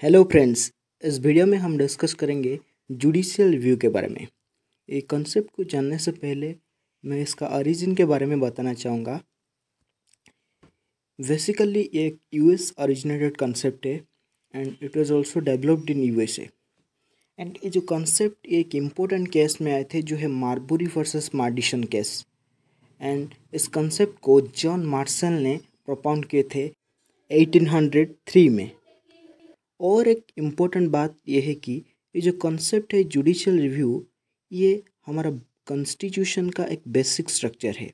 Hello friends, इस video में हम डिस्कस करेंगे जुडिशियल रिव्यू के बारे में। एक कॉन्सेप्ट को जानने से पहले मैं इसका ओरिजिन के बारे में बताना चाहूँगा। बेसिकली एक यूएस ओरिजिनेटेड कॉन्सेप्ट है and it was also developed in USA. And ये जो कॉन्सेप्ट एक इम्पोर्टेंट केस में आए थे जो है मार्बुरी वर्सेस मार्डिसन केस। एंड इस कॉन्सेप्ट को जॉन मार्शल ने प्रोपाउंड किए थे 1803 में। और एक इम्पोर्टेंट बात यह है कि ये जो कॉन्सेप्ट है जुडिशियल रिव्यू, ये हमारा कॉन्स्टिट्यूशन का एक बेसिक स्ट्रक्चर है।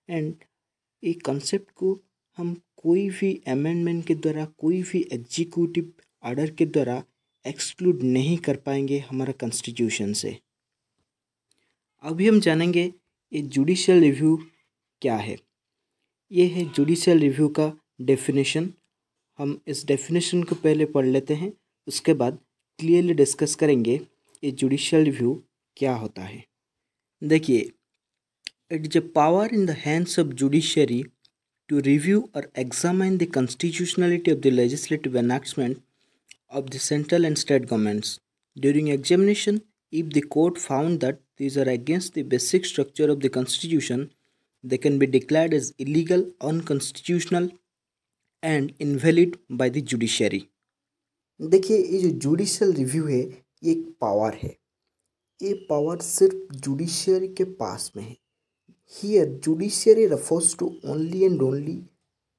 एंड ये कॉन्सेप्ट को हम कोई भी अमेंडमेंट के द्वारा, कोई भी एग्जीक्यूटिव ऑर्डर के द्वारा एक्सक्लूड नहीं कर पाएंगे हमारा कॉन्स्टिट्यूशन से। अभी हम जानेंगे ये जुडिशियल रिव्यू क्या है। ये है जुडिशियल रिव्यू का डेफिनेशन। हम इस डेफिनेशन को पहले पढ़ लेते हैं, उसके बाद क्लियरली डिस्कस करेंगे ये जुडिशियल रिव्यू क्या होता है। देखिए, it is a power in the hands of judiciary to review और examine the constitutionality of the legislative enactment of the central and state governments. During examination, if the court found that these are against the basic structure of the constitution, they can be declared as illegal, unconstitutional and invalid by the judiciary. देखिए, ये जो judicial review है ये एक power है। ये power सिर्फ judiciary के पास में है। Here judiciary refers to only and only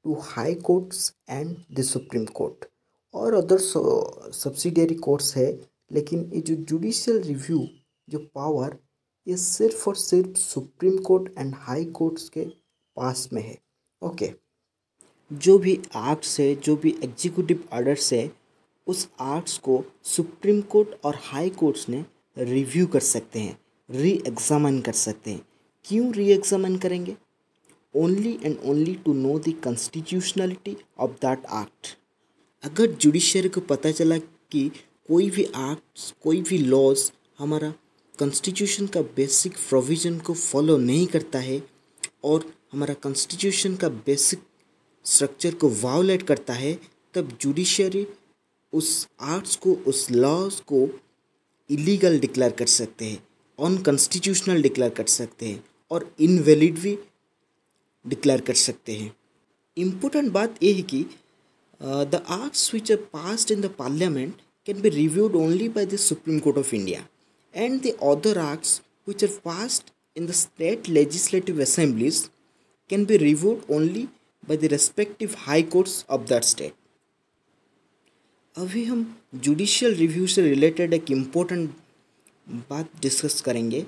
to high courts and the supreme court और अदर सब्सिडियरी कोर्ट्स है। लेकिन ये जो जुडिशियल रिव्यू जो पावर, ये सिर्फ और सिर्फ supreme court and high courts के पास में है। ओके, जो भी एक्ट्स है, जो भी एग्जीक्यूटिव ऑर्डर्स है, उस एक्ट्स को सुप्रीम कोर्ट और हाई कोर्ट्स ने रिव्यू कर सकते हैं, री एग्जामिन कर सकते हैं। क्यों री एग्जामिन करेंगे? Only and only to know the constitutionality of that act. अगर जुडिशरी को पता चला कि कोई भी एक्ट्स, कोई भी लॉज हमारा कॉन्स्टिट्यूशन का बेसिक प्रोविज़न को फॉलो नहीं करता है और हमारा कॉन्स्टिट्यूशन का बेसिक स्ट्रक्चर को वायोलेट करता है, तब जुडिशरी उस एक्ट्स को, उस लॉज को इलीगल डिक्लेयर कर सकते हैं, अनकॉन्स्टिट्यूशनल डिक्लेयर कर सकते हैं और इनवैलिड भी डिक्लेयर कर सकते हैं। इम्पोर्टेंट बात यह है कि the acts which are passed in the parliament can be reviewed only by the Supreme Court of India, and the other acts which are passed in the state legislative assemblies can be reviewed only by the respective high courts of that state. अभी हम judicial review से related एक important बात discuss करेंगे।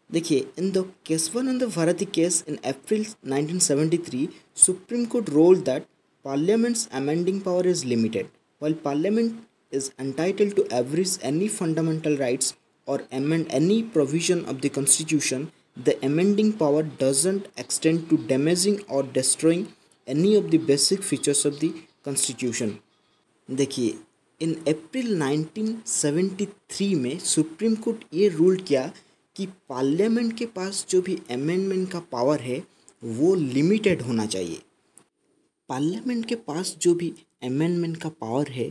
देखिए, in the case one in the Bharati case in April 1973, supreme court ruled that Parliament's amending power is limited. While Parliament is entitled to abridge any fundamental rights or amend any provision of the Constitution, the amending power doesn't extend to damaging or destroying any of the basic features of the Constitution. देखिए, इन April 1973 में supreme court ये rule किया कि parliament के पास जो भी amendment का power है वो लिमिटेड होना चाहिए। पार्लियामेंट के पास जो भी अमेंडमेंट का पावर है,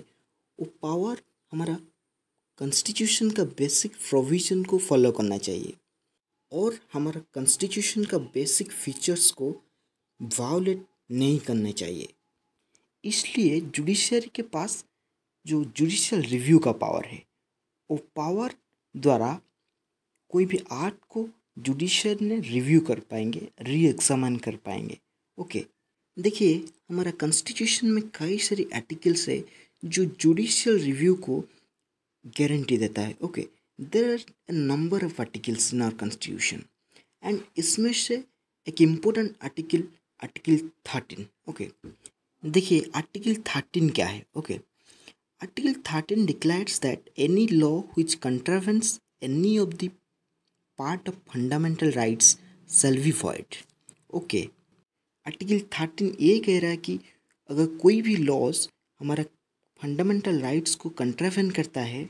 वो पावर हमारा कॉन्स्टिट्यूशन का बेसिक प्रोविज़न को फॉलो करना चाहिए और हमारा कॉन्स्टिट्यूशन का बेसिक फीचर्स को वायोलेट नहीं करना चाहिए। इसलिए जुडिशरी के पास जो जुडिशियल रिव्यू का पावर है, वो पावर द्वारा कोई भी एक्ट को जुडिशरी ने रिव्यू कर पाएंगे, री एग्जामिन कर पाएंगे। ओके, देखिए, हमारा कॉन्स्टिट्यूशन में कई सारी आर्टिकल्स है जो जुडिशियल रिव्यू को गारंटी देता है। Okay, there are a number of articles in our constitution and इसमें से एक इम्पोर्टेंट आर्टिकल 13। ओके, देखिए आर्टिकल 13 क्या है। Okay, article 13 declares that any law which contravenes any of the part of fundamental rights shall be void. Okay, article 13 ये कह रहा है कि अगर कोई भी लॉज हमारा फंडामेंटल राइट्स को कंट्रावेन करता है,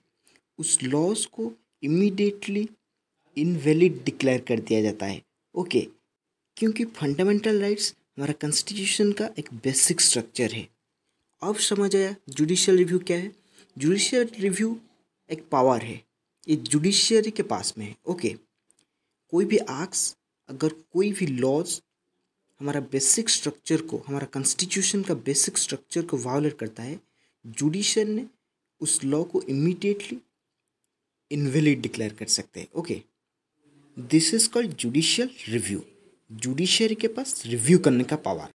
उस लॉज को इमीडिएटली इनवैलिड डिक्लेयर कर दिया जाता है। ओके, क्योंकि फंडामेंटल राइट्स हमारा कॉन्स्टिट्यूशन का एक बेसिक स्ट्रक्चर है अब समझ आया जुडिशियल रिव्यू क्या है। जुडिशियल रिव्यू एक पावर है, ये जुडिशियरी के पास में है। ओके, कोई भी एक्ट्स, अगर कोई भी लॉज हमारा बेसिक स्ट्रक्चर को, हमारा कॉन्स्टिट्यूशन का बेसिक स्ट्रक्चर को वायोलेट करता है, जुडिशियल ने उस लॉ को इमीडिएटली इनवैलिड डिक्लेयर कर सकते हैं। Okay, this is called judicial review. Judiciary के पास रिव्यू करने का पावर।